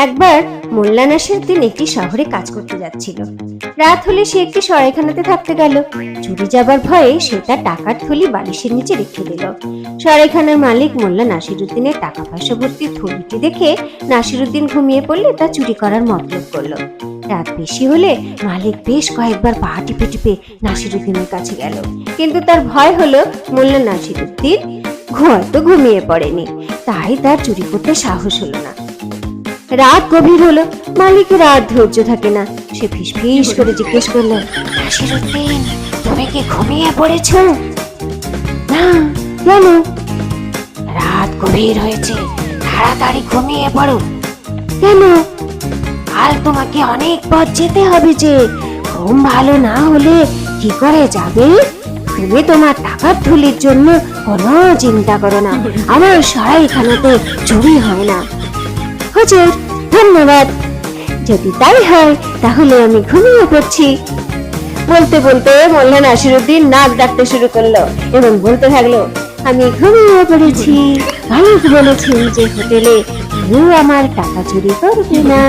একবার মোল্লা নাসিরউদ্দিন একটি শহরে কাজ করতে যাচ্ছিল। রাত হলে সে একটি সরাইখানাতে থাকতে গেল। চুরি যাবার ভয়ে সে তার টাকার থলি বালিশের নিচে রেখে দিল। সরাইখানার মালিক মোল্লা নাসিরউদ্দিনের টাকা পয়সা ভর্তি থলিটি দেখে নাসিরউদ্দিন ঘুমিয়ে পড়লে তা চুরি করার মতলব করলো। রাত বেশি হলে মালিক বেশ কয়েকবার পা টিপে টিপে নাসিরউদ্দিনের কাছে গেল, কিন্তু তার ভয় হলো মোল্লা নাসিরউদ্দিন হয়তো ঘুমিয়ে পড়েনি, তাই তার চুরি করতে সাহস হলো না। রাত গভীর হলো, মালিকের আর ধৈর্য থাকে না। সে ফিসফিস করে জিজ্ঞেস করলো, নাসিরউদ্দিন, তুমি কি ঘুমিয়ে পড়েছ? না, কেন? রাত গভীর হয়েছে, তাড়াতাড়ি ঘুমিয়ে পড়ো। কেন? কাল তোমাকে অনেক পথ যেতে হবে যে, ঘুম ভালো না হলে কি করে যাবে? তুমি তোমার টাকার থলির জন্য কোনো চিন্তা করো না, আমার সরাইখানাতে চুরি হয় না। হুজুর, ধন্যবাদ, যদি তাই হয় তাহলে আমি ঘুমিয়ে পড়ছি। বলতে বলতে মোল্লা নাসিরউদ্দিন নাক ডাকতে শুরু করলো এবং বলতে থাকলো, আমি ঘুমিয়ে পড়েছি, মালিক বলেছেন যে হোটেলে কেউ আমার টাকা চুরি করবে না।